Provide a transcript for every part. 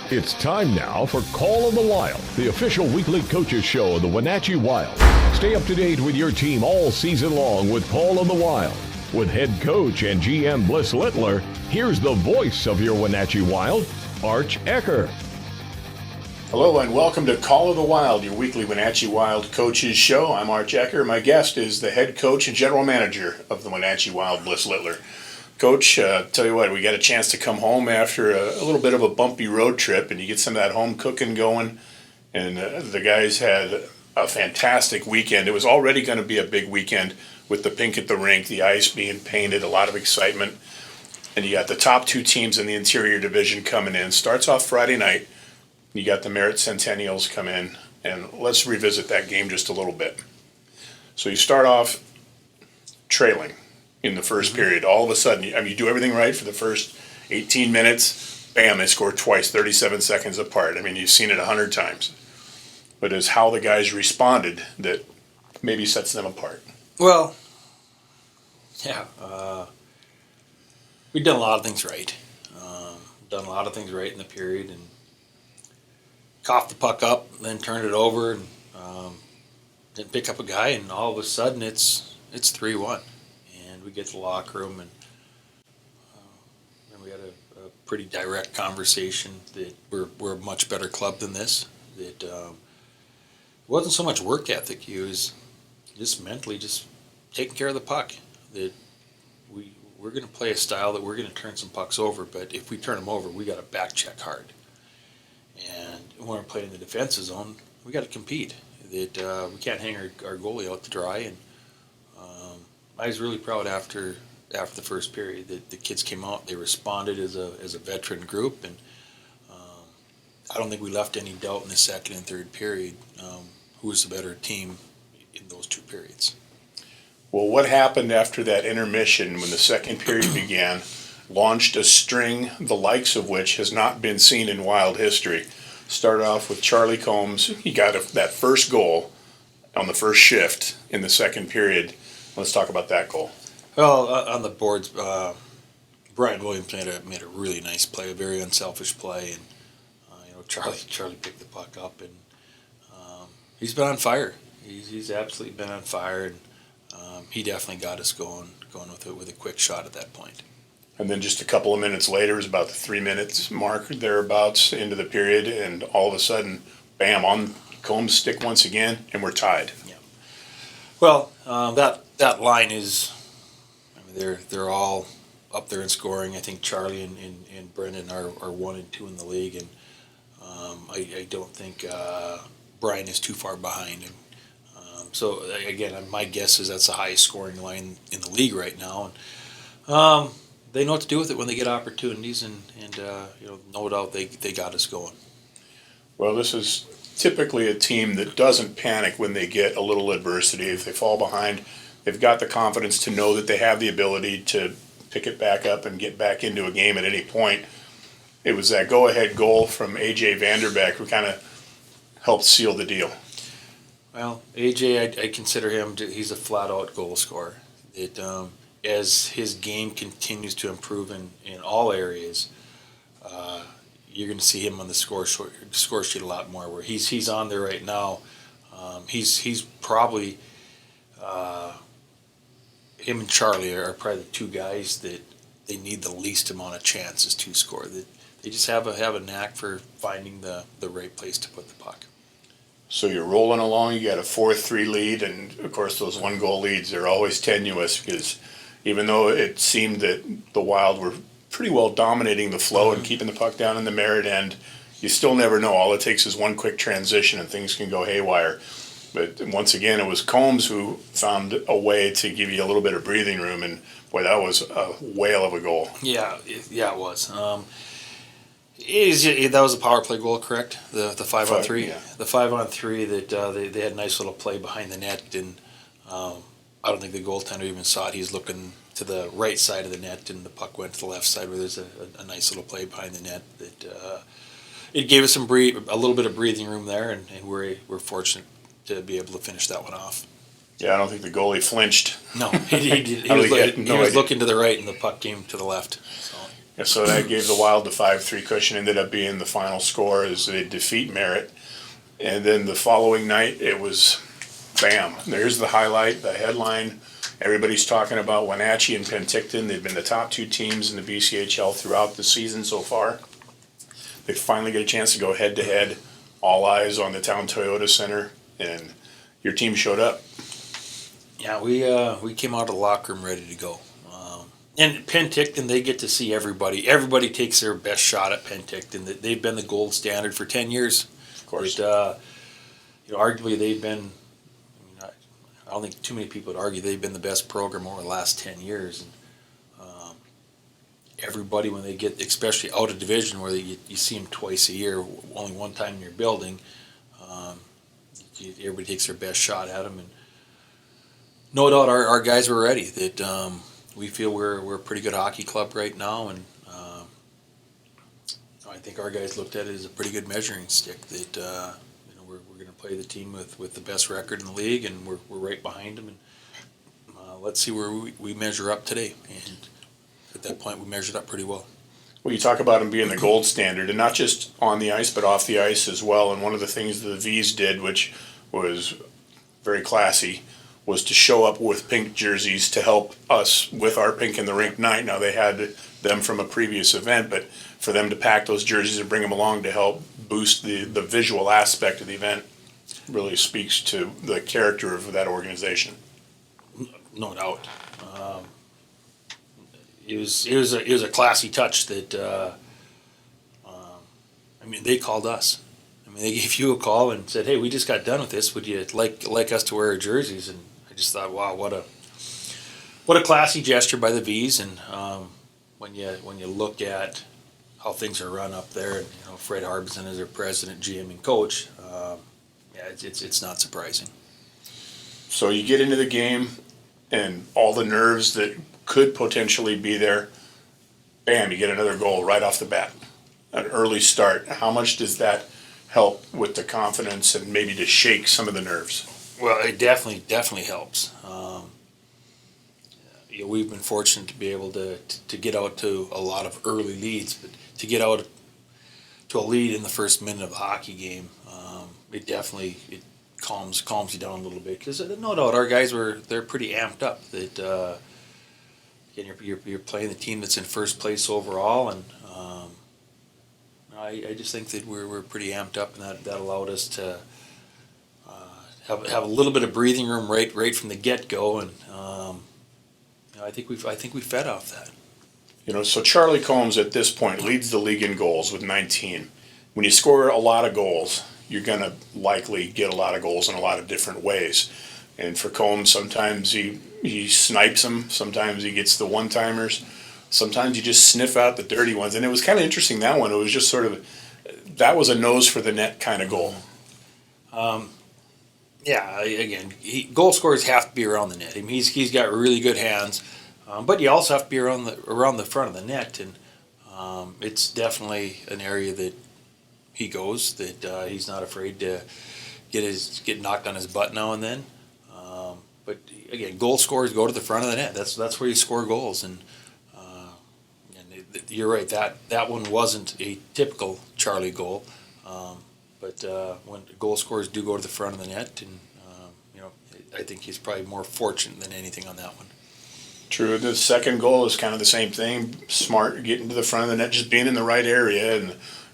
It's time now for Call of the Wild, the official weekly coaches show of the Wenatchee Wild. Stay up to date with your team all season long with Call of the Wild. With head coach and GM Bliss Littler, here's the voice of your Wenatchee Wild, Arch Ecker. Hello and welcome to Call of the Wild, your weekly Wenatchee Wild coaches show. I'm Arch Ecker. My guest is the head coach and general manager of the Wenatchee Wild, Bliss Littler. Coach, tell you what, we got a chance to come home after a little bit of a bumpy road trip, and you get some of that home cooking going, and the guys had a fantastic weekend. It was already going to be a big weekend with the pink at the rink, the ice being painted, a lot of excitement, and you got the top two teams in the interior division coming in. Starts off Friday night. You got the Merritt Centennials come in, and let's revisit that game just a little bit. So you start off trailing in the first period. All of a sudden, you do everything right for the first 18 minutes. Bam, they score twice, 37 seconds apart. I mean, you've seen it 100 times. But it's how the guys responded that maybe sets them apart. Well, yeah, we've done a lot of things right. Done a lot of things right in the period, and coughed the puck up, then turned it over, and didn't pick up a guy, and all of a sudden it's 3-1. We get to the locker room, and we had a pretty direct conversation that we're a much better club than this. That it wasn't so much work ethic; it was just mentally just taking care of the puck. That we're going to play a style that we're going to turn some pucks over, but if we turn them over, we got to back check hard. And when we're playing in the defensive zone, we got to compete. That we can't hang our goalie out to dry. And I was really proud after the first period that the kids came out. They responded as a veteran group, and I don't think we left any doubt in the second and third period who was the better team in those two periods. Well, what happened after that intermission when the second period began launched a string the likes of which has not been seen in Wild history. Started off with Charlie Combs. He got that first goal on the first shift in the second period. Let's talk about that goal. Well, on the boards, Brian Williams made a really nice play, a very unselfish play, and Charlie picked the puck up, and he's been on fire. He's absolutely been on fire, and he definitely got us going with a quick shot at that point. And then just a couple of minutes later, it was about the 3 minutes mark thereabouts into the period, and all of a sudden, bam, on Combs' stick once again, and we're tied. Yeah. Well, that line is, they're all up there in scoring. I think Charlie and Brendan are 1 and 2 in the league, and I don't think Brian is too far behind him. So again, my guess is that's the highest scoring line in the league right now, and they know what to do with it when they get opportunities, and no doubt they got us going. Well, this is typically a team that doesn't panic when they get a little adversity. If they fall behind, they've got the confidence to know that they have the ability to pick it back up and get back into a game at any point. It was that go-ahead goal from A.J. Vanderbeck who kind of helped seal the deal. Well, A.J., I consider him, he's a flat-out goal scorer. As his game continues to improve in all areas, you're going to see him on the score sheet a lot more. Where he's on there right now. He's probably him and Charlie are probably the two guys that they need the least amount of chances to score. They just have a knack for finding the right place to put the puck. So you're rolling along. You got a 4-3 lead, and of course those 1-goal leads are always tenuous because even though it seemed that the Wild were pretty well dominating the flow and keeping the puck down in the Merritt end, you still never know. All it takes is one quick transition and things can go haywire. But once again, it was Combs who found a way to give you a little bit of breathing room, and boy, that was a whale of a goal. Yeah, it was. That was a power play goal, correct? The 5-on-3? Yeah. The 5-on-3 that they had a nice little play behind the net, and I don't think the goaltender even saw it. He was looking to the right side of the net, and the puck went to the left side where there's a nice little play behind the net. That it gave us a little bit of breathing room there, and we're fortunate to be able to finish that one off. Yeah, I don't think the goalie flinched. No, he was looking to the right, and the puck came to the left. So. Yeah, so that gave the Wild the 5-3 cushion, ended up being the final score as they defeat Merritt. And then the following night, it was bam. There's the highlight, the headline. Everybody's talking about Wenatchee and Penticton. They've been the top two teams in the BCHL throughout the season so far. They finally get a chance to go head-to-head, all eyes on the Town Toyota Center, and your team showed up. Yeah, we came out of the locker room ready to go. And Penticton, they get to see everybody. Everybody takes their best shot at Penticton. They've been the gold standard for 10 years. Of course. Arguably they've been, I don't think too many people would argue they've been the best program over the last 10 years. And everybody, when they get, especially out of division, where you see them twice a year, only one time in your building, everybody takes their best shot at them. And no doubt our guys were ready. That we feel we're a pretty good hockey club right now, and I think our guys looked at it as a pretty good measuring stick. That we're going to play the team with the best record in the league, and we're right behind them. And let's see where we measure up today. And at that point, we measured up pretty well. Well, you talk about them being the gold standard, and not just on the ice, but off the ice as well. And one of the things that the V's did, which was very classy, was to show up with pink jerseys to help us with our Pink in the Rink night. Now, they had them from a previous event, but for them to pack those jerseys and bring them along to help boost the visual aspect of the event really speaks to the character of that organization. No doubt. It was a classy touch that, they called us. They gave you a call and said, "Hey, we just got done with this. Would you like us to wear our jerseys?" And I just thought, wow, what a classy gesture by the V's. And when you look at how things are run up there, and Fred Harbison is their president, GM, and coach, it's not surprising. So you get into the game, and all the nerves that could potentially be there, bam, you get another goal right off the bat, an early start. How much does that help with the confidence and maybe to shake some of the nerves? Well, it definitely helps. We've been fortunate to be able to get out to a lot of early leads, but to get out to a lead in the first minute of a hockey game, it calms you down a little bit, because no doubt our guys they're pretty amped up. That again, you're playing the team that's in first place overall, and I just think that we're pretty amped up, and that allowed us to have a little bit of breathing room right from the get go, and I think we fed off that. So Charlie Combs at this point leads the league in goals with 19. When you score a lot of goals, you're going to likely get a lot of goals in a lot of different ways. And for Combs, sometimes he snipes them, sometimes he gets the one-timers, sometimes you just sniff out the dirty ones. And it was kind of interesting, that one. It was just sort of, that was a nose for the net kind of goal. Again, goal scorers have to be around the net. He's got really good hands, but you also have to be around the front of the net, and it's definitely an area that he goes, that he's not afraid to get knocked on his butt now and then. But again, goal scorers go to the front of the net. That's where you score goals, and you're right. That one wasn't a typical Charlie goal. But when goal scorers do go to the front of the net, and I think he's probably more fortunate than anything on that one. True. The second goal is kind of the same thing. Smart, getting to the front of the net, just being in the right area,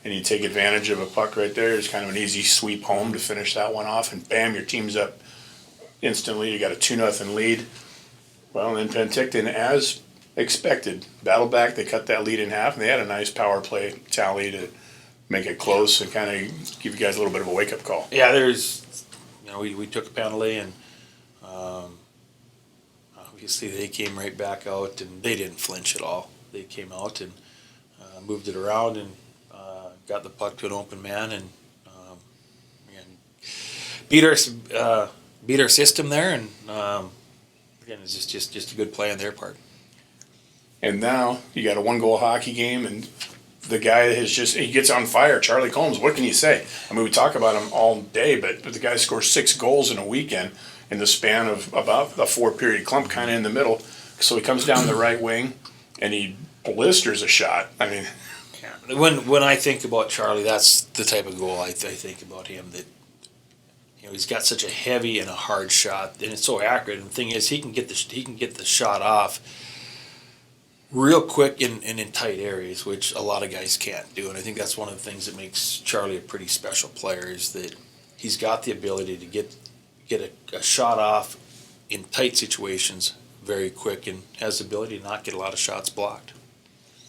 and you take advantage of a puck right there. It's kind of an easy sweep home to finish that one off, and bam, your team's up instantly. You got a 2-0 lead. Well, and then Penticton, as expected, battled back. They cut that lead in half, and they had a nice power play tally to make it close and kind of give you guys a little bit of a wake-up call. Yeah, we took a penalty, and obviously they came right back out, and they didn't flinch at all. They came out and moved it around and got the puck to an open man, and beat our system there, and again, it's just a good play on their part. And now you got a 1-goal hockey game, and the guy he gets on fire. Charlie Combs, what can you say? We talk about him all day, but the guy scores 6 goals in a weekend in the span of about a 4-period clump, kind of in the middle. So he comes down the right wing, and he blisters a shot. I mean, Yeah. When I think about Charlie, that's the type of goal I think about him. That he's got such a heavy and a hard shot, and it's so accurate. And the thing is, he can get the shot off real quick and in tight areas, which a lot of guys can't do. And I think that's one of the things that makes Charlie a pretty special player, is that he's got the ability to get a shot off in tight situations very quick, and has the ability to not get a lot of shots blocked.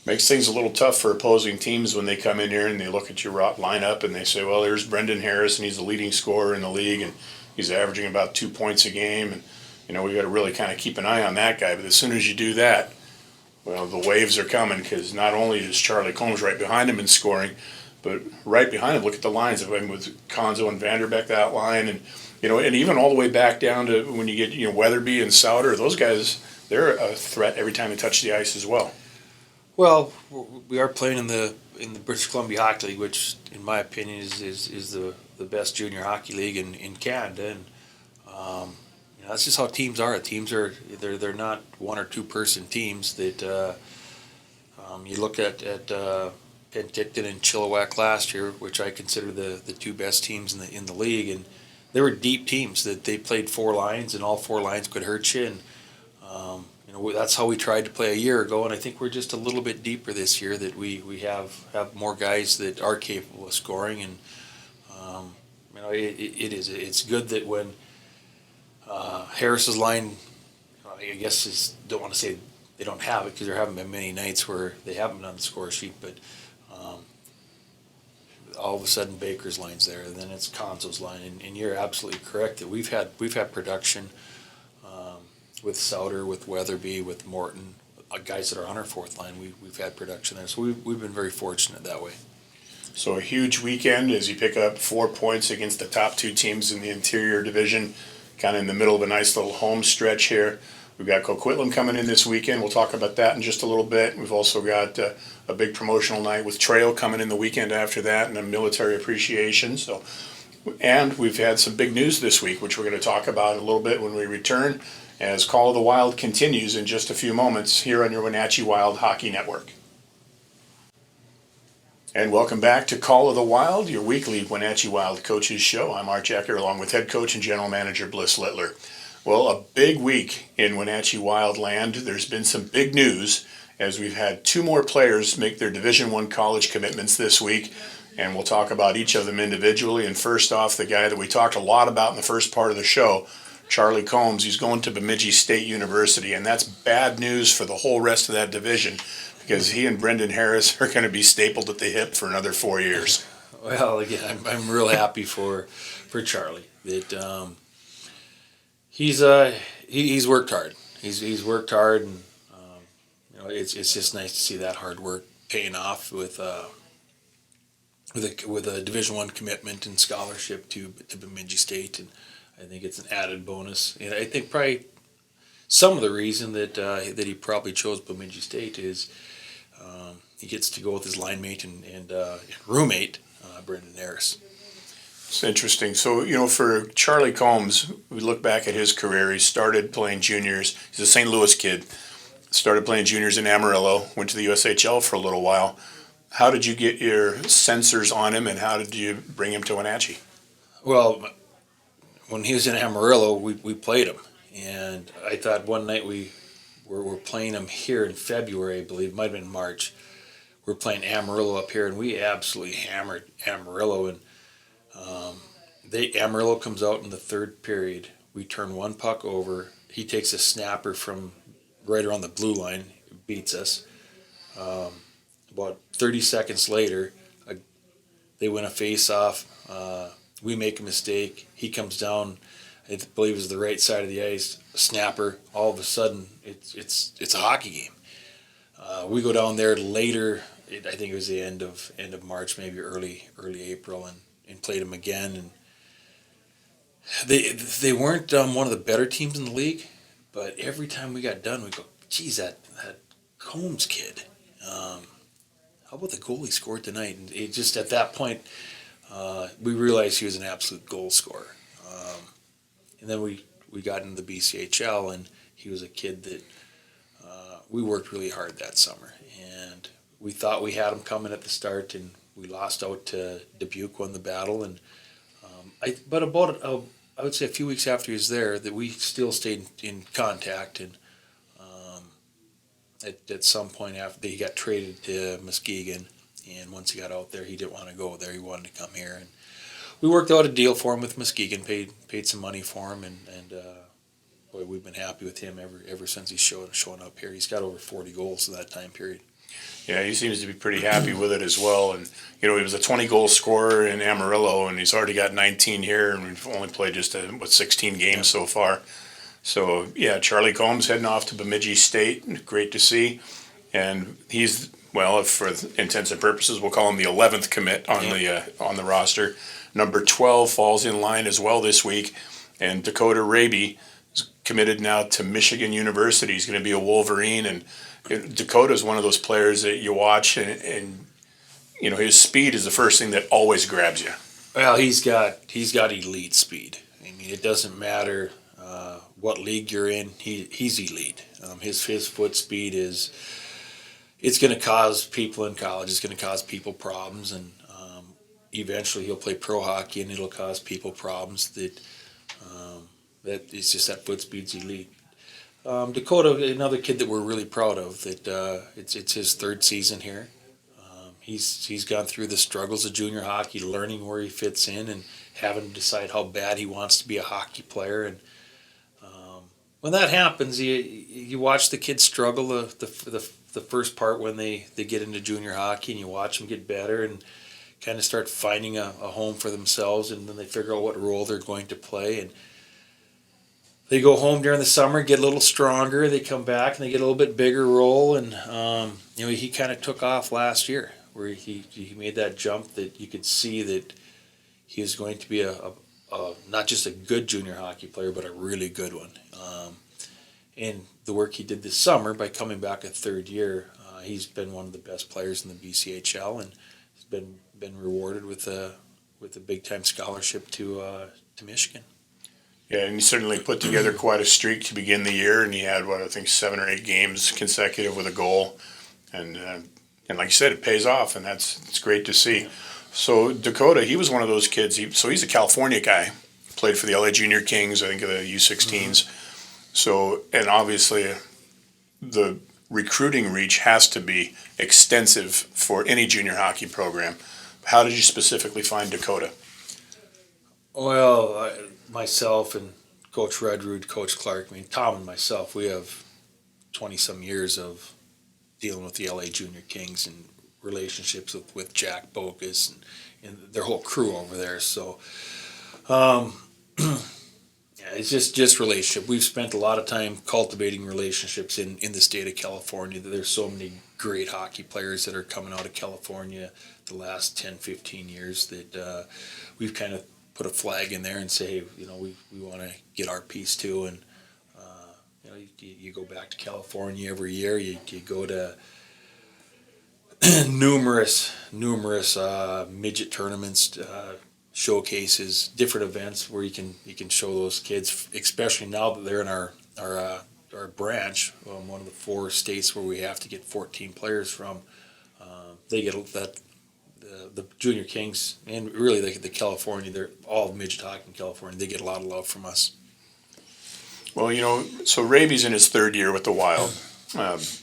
makes things a little tough for opposing teams when they come in here and they look at your lineup and they say, well, there's Brendan Harris and he's the leading scorer in the league and he's averaging about 2 points a game, and we got to really kind of keep an eye on that guy. But as soon as you do that, well, the waves are coming, because not only is Charlie Combs right behind him in scoring, but right behind him, look at the lines of him with Konzo and Vanderbeck, that line, and and even all the way back down to when you get Weatherby and Souter. Those guys, they're a threat every time they touch the ice as well. Well, we are playing in the British Columbia Hockey League, which, in my opinion, is the best junior hockey league in Canada, and that's just how teams are. They're not one or two person teams. That you look at Penticton and Chilliwack last year, which I consider the two best teams in the league, and they were deep teams that they played 4 lines, and all 4 lines could hurt you. And that's how we tried to play a year ago, and I think we're just a little bit deeper this year, that we have more guys that are capable of scoring, and it's good that when Harris's line, I guess don't want to say they don't have it, because there haven't been many nights where they haven't been on the score sheet, but all of a sudden Baker's line's there, and then it's Konzo's line, and you're absolutely correct that we've had production with Souter, with Weatherby, with Morton, guys that are on our 4th line. We've had production there, so we've been very fortunate that way. So a huge weekend as you pick up 4 points against the top 2 teams in the interior division, kind of in the middle of a nice little home stretch here. We've got Coquitlam coming in this weekend. We'll talk about that in just a little bit. We've also got a big promotional night with Trail coming in the weekend after that, and a military appreciation. And we've had some big news this week, which we're going to talk about a little bit when we return, as Call of the Wild continues in just a few moments here on your Wenatchee Wild Hockey Network. And welcome back to Call of the Wild, your weekly Wenatchee Wild coaches show. I'm Arch Ecker, along with head coach and general manager Bliss Littler. Well, a big week in Wenatchee Wild land. There's been some big news, as we've had 2 more players make their Division I college commitments this week, and we'll talk about each of them individually. And first off, the guy that we talked a lot about in the first part of the show, Charlie Combs. He's going to Bemidji State University, and that's bad news for the whole rest of that division, because he and Brendan Harris are going to be stapled at the hip for another 4 years. Well, again, I'm real happy for Charlie that he's worked hard. He's worked hard, and it's just nice to see that hard work paying off with a Division I commitment and scholarship to Bemidji State, and I think it's an added bonus. And I think probably some of the reason that he probably chose Bemidji State is he gets to go with his line mate and roommate, Brendan Harris. It's interesting. So, for Charlie Combs, we look back at his career. He started playing juniors. He's a St. Louis kid. Started playing juniors in Amarillo, went to the USHL for a little while. How did you get your sensors on him, and how did you bring him to Wenatchee? Well, when he was in Amarillo, we played him. And I thought one night we were playing him here in February, I believe, might have been March. We're playing Amarillo up here, and we absolutely hammered Amarillo. And Amarillo comes out in the 3rd period. We turn 1 puck over. He takes a snapper from right around the blue line, beats us. About 30 seconds later, they win a face-off. We make a mistake. He comes down, I believe it was the right side of the ice, a snapper. All of a sudden, it's a hockey game. We go down there later. I think it was the end of March, maybe early April, and played him again. And they weren't one of the better teams in the league, but every time we got done, we go, geez, that Combs kid. How about the goal he scored tonight? And it just at that point, we realized he was an absolute goal scorer. And then we got into the BCHL, and he was a kid that we worked really hard that summer, and we thought we had him coming at the start, and we lost out to Dubuque, won the battle, and I would say a few weeks after he was there, that we still stayed in contact, and at some point after he got traded to Muskegon, and once he got out there, he didn't want to go there. He wanted to come here, and we worked out a deal for him with Muskegon, paid some money for him, and boy, we've been happy with him ever since he's shown up here. He's got over 40 goals in that time period. Yeah, he seems to be pretty happy with it as well. And, he was a 20-goal scorer in Amarillo, and he's already got 19 here, and we've only played just 16 games so far. So, yeah, Charlie Combs heading off to Bemidji State. Great to see. And he's, well, if for intents and purposes, we'll call him the 11th commit on the roster. Number 12 falls in line as well this week. And Dakota Raby is committed now to Michigan University. He's going to be a Wolverine. And Dakota is one of those players that you watch, and his speed is the first thing that always grabs you. Well, he's got elite speed. I mean, it doesn't matter what league you're in. He's elite. His foot speed it's going to cause people in college. It's going to cause people problems, and eventually he'll play pro hockey, and it'll cause people problems. That it's just that foot speed's elite. Dakota, another kid that we're really proud of. That it's his third season here. He's gone through the struggles of junior hockey, learning where he fits in, and having to decide how bad he wants to be a hockey player. And when that happens, you watch the kids struggle the first part when they get into junior hockey, and you watch them get better and kind of start finding a home for themselves, and then they figure out what role they're going to play. And they go home during the summer, get a little stronger. They come back and they get a little bit bigger role. And he kind of took off last year, where he made that jump that you could see that he was going to be a not just a good junior hockey player, but a really good one. And the work he did this summer by coming back a third year, he's been one of the best players in the BCHL, and he's been rewarded with a big time scholarship to Michigan. Yeah, and he certainly put together quite a streak to begin the year, and he had, 7 or 8 games consecutive with a goal. And like you said, it pays off, and it's great to see. So Dakota, he was one of those kids. He's a California guy. Played for the LA Junior Kings, I think, of the U16s. Mm-hmm. So, and obviously the recruiting reach has to be extensive for any junior hockey program. How did you specifically find Dakota? Well, myself and Coach Redrood, Coach Clark, Tom and myself, we have 20-some years of dealing with the LA Junior Kings and relationships with Jack Bogus and their whole crew over there. So, it's just relationship. We've spent a lot of time cultivating relationships in the state of California. There's so many great hockey players that are coming out of California the last 10, 15 years that we've kind of put a flag in there and say, we want to get our piece too. And, you go back to California every year. You go to numerous midget tournaments, showcases, different events where you can show those kids, especially now that they're in our branch, one of the 4 states where we have to get 14 players from. They get that. The Junior Kings and really the California, they're all midget hockey in California. They get a lot of love from us. Well, so Raby's in his 3rd year with the Wild.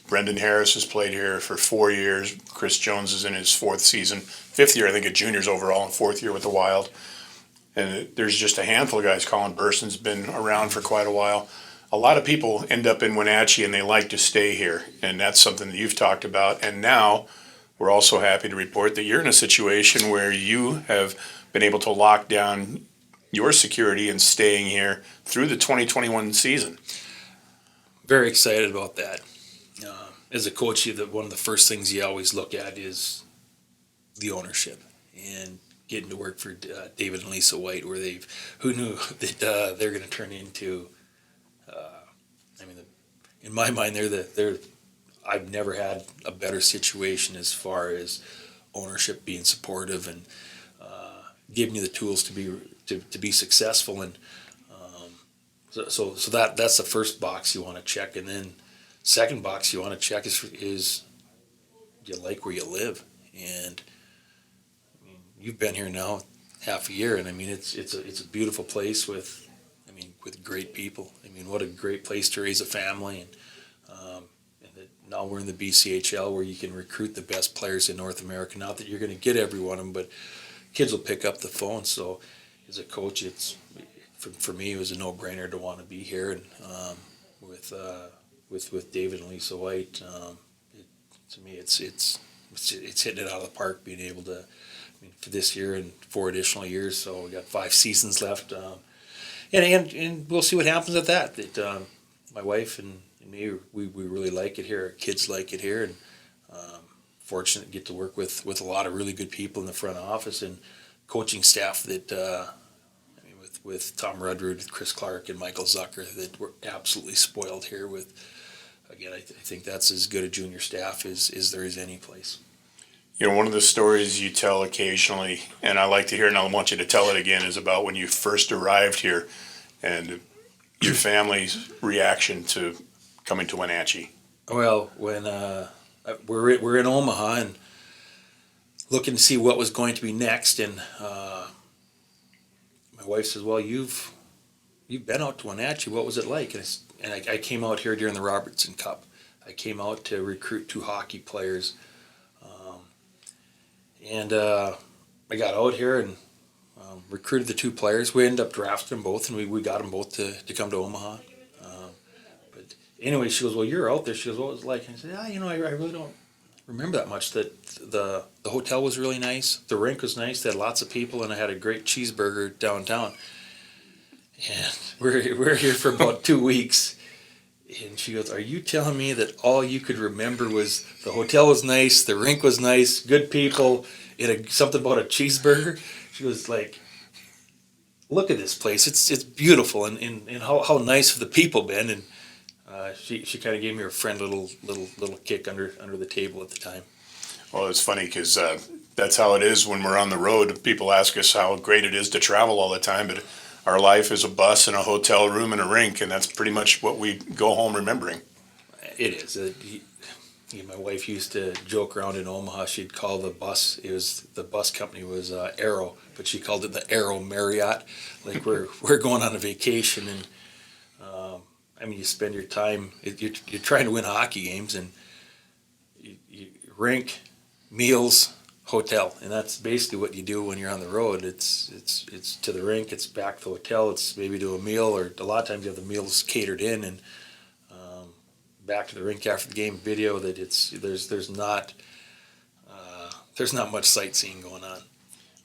Brendan Harris has played here for 4 years. Chris Jones is in his 4th season. 5th year, I think, at juniors overall, and 4th year with the Wild. And there's just a handful of guys. Colin Burson's been around for quite a while. A lot of people end up in Wenatchee, and they like to stay here. And that's something that you've talked about. And now we're also happy to report that you're in a situation where you have been able to lock down your security and staying here through the 2021 season. Very excited about that. As a coach, one of the first things you always look at is the ownership and getting to work for David and Lisa White, where who knew that they're going to turn into. In my mind, I've never had a better situation as far as ownership being supportive and giving you the tools to be successful. And so that's the first box you want to check, and then Second box you want to check is do you like where you live? And I mean, you've been here now half a year, and I mean it's a beautiful place with great people. I mean, what a great place to raise a family, and that now we're in the BCHL where you can recruit the best players in North America. Not that you're going to get every one of them, but kids will pick up the phone. So as a coach, it's for me it was a no-brainer to want to be here, and with David and Lisa White, to me it's hitting it out of the park. Being able to, for this year and 4 additional years, so we got 5 seasons left, and we'll see what happens at that. That my wife and me, we really like it here. Our kids like it here, and fortunate to get to work with a lot of really good people in the front office and coaching staff that. With Tom Rudrud, with Chris Clark, and Michael Zucker, that we're absolutely spoiled here with. Again, I think that's as good a junior staff as there is any place. One of the stories you tell occasionally, and I like to hear, and I want you to tell it again, is about when you first arrived here and your family's reaction to coming to Wenatchee. Well, when we're in Omaha and looking to see what was going to be next, and my wife says, "Well, you've been out to Wenatchee. What was it like?" And I came out here during the Robertson Cup. I came out to recruit 2 hockey players, and I got out here and recruited the 2 players. We ended up drafting them both, and we got them both to come to Omaha. But anyway, she goes, "Well, you're out there." She goes, "What was it like?" And I said, I really don't remember that much. That the hotel was really nice. The rink was nice. They had lots of people, and I had a great cheeseburger downtown. And we're here for about 2 weeks. And she goes, "Are you telling me that all you could remember was the hotel was nice, the rink was nice, good people, and something about a cheeseburger?" She was like, "Look at this place. It's beautiful, and how nice have the people been?" And she kind of gave me her friend little kick under the table at the time. Well, it's funny because that's how it is when we're on the road. People ask us how great it is to travel all the time, but our life is a bus and a hotel room and a rink, and that's pretty much what we go home remembering. It is. My wife used to joke around in Omaha. She'd call the bus company was Arrow, but she called it the Arrow Marriott. Like we're going on a vacation, and you spend your time. You're trying to win hockey games, and you rink, meals, hotel, and that's basically what you do when you're on the road. It's to the rink, it's back to the hotel, it's maybe to a meal, or a lot of times you have the meals catered in, and back to the rink after the game. Video that there's not much sightseeing going on.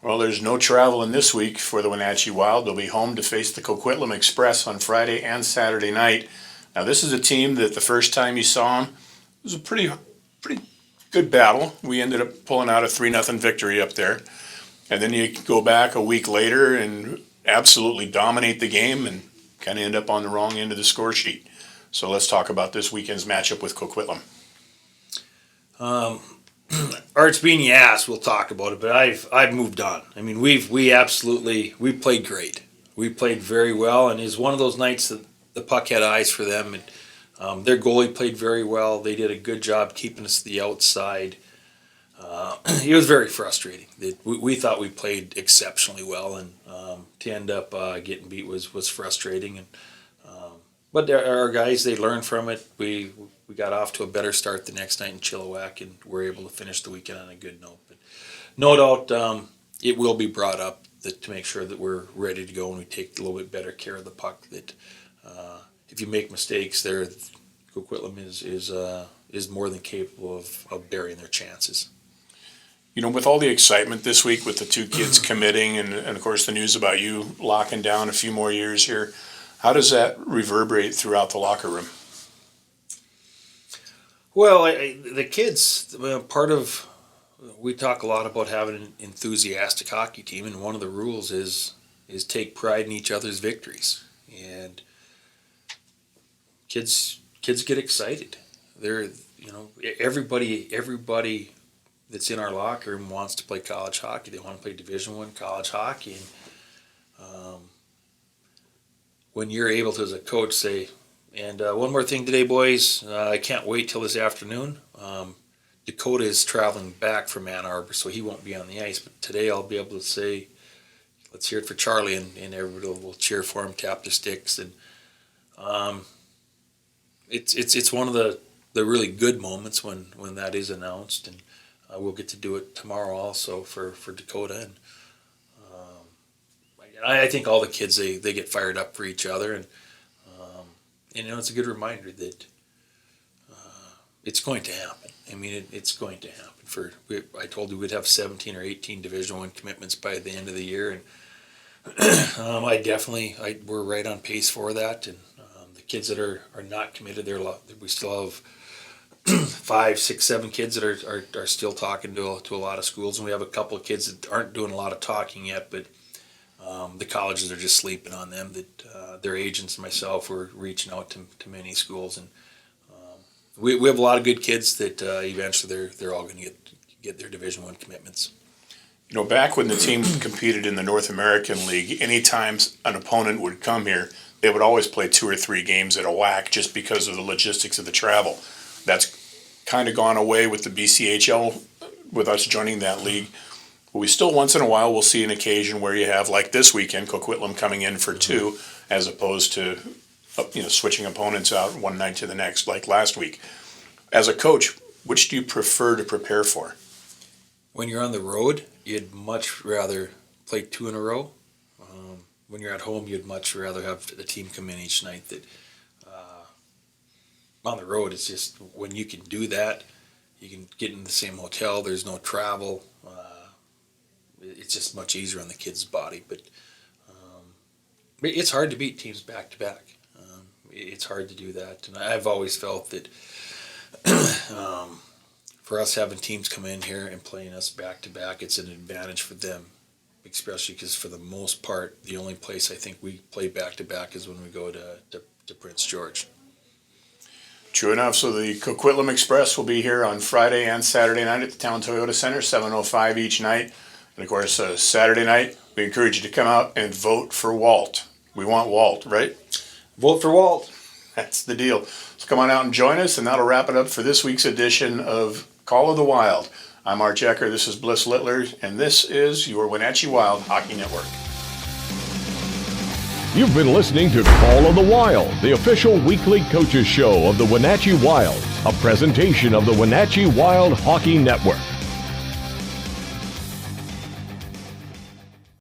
Well, there's no traveling this week for the Wenatchee Wild. They'll be home to face the Coquitlam Express on Friday and Saturday night. Now, this is a team that the first time you saw them, it was a pretty good battle. We ended up pulling out a 3-0 victory up there. And then you go back a week later and absolutely dominate the game and kind of end up on the wrong end of the score sheet. So let's talk about this weekend's matchup with Coquitlam. Arch being you asked, we'll talk about it, but I've moved on. I mean, we played great. We played very well, and it's one of those nights that the puck had eyes for them, and their goalie played very well. They did a good job keeping us to the outside. It was very frustrating. We thought we played exceptionally well, and to end up getting beat was frustrating. And but our guys, they learned from it. We got off to a better start the next night in Chilliwack, and were able to finish the weekend on a good note. But no doubt, it will be brought up to make sure that we're ready to go and we take a little bit better care of the puck. That if you make mistakes, there, Coquitlam is more than capable of burying their chances. With all the excitement this week with the 2 kids committing and of course the news about you locking down a few more years here, how does that reverberate throughout the locker room? Well, the kids, we talk a lot about having an enthusiastic hockey team, and one of the rules is take pride in each other's victories. And kids get excited. They're, everybody that's in our locker room wants to play college hockey. They want to play Division I college hockey. And when you're able to, as a coach, say, And one more thing today, boys. I can't wait till this afternoon. Dakota is traveling back from Ann Arbor, so he won't be on the ice. But today I'll be able to say, let's hear it for Charlie, and everybody will cheer for him, tap their sticks. And it's one of the really good moments when that is announced. And we'll get to do it tomorrow also for Dakota. And I think all the kids, they get fired up for each other. And it's a good reminder that it's going to happen. I mean, it's going to happen. I told you we'd have 17 or 18 Division I commitments by the end of the year, and we're right on pace for that. And the kids that are not committed, we still have 5, 6, 7 kids that are still talking to a lot of schools, and we have a couple of kids that aren't doing a lot of talking yet, but the colleges are just sleeping on them. That their agents and myself were reaching out to many schools, and we have a lot of good kids that eventually they're all going to get their Division I commitments. Back when the team competed in the North American League, anytime an opponent would come here, they would always play 2 or 3 games at a whack just because of the logistics of the travel. That's kind of gone away with the BCHL, with us joining that league. But we still, once in a while, will see an occasion where you have, like this weekend, Coquitlam coming in for 2, as opposed to switching opponents out one night to the next, like last week. As a coach, which do you prefer to prepare for? When you're on the road, you'd much rather play 2 in a row. When you're at home, you'd much rather have the team come in each night. That on the road, it's just when you can do that, you can get in the same hotel. There's no travel. It's just much easier on the kid's body. But it's hard to beat teams back to back. It's hard to do that, and I've always felt that for us having teams come in here and playing us back to back, it's an advantage for them, especially because for the most part, the only place I think we play back to back is when we go to Prince George. True enough. So the Coquitlam Express will be here on Friday and Saturday night at the Town Toyota Center, 7:05 each night. And of course, Saturday night, we encourage you to come out and vote for Walt. We want Walt, right? Vote for Walt. That's the deal. So come on out and join us, and that'll wrap it up for this week's edition of Call of the Wild. I'm Arch Ecker, this is Bliss Littler, and this is your Wenatchee Wild Hockey Network. You've been listening to Call of the Wild, the official weekly coaches show of the Wenatchee Wild, a presentation of the Wenatchee Wild Hockey Network.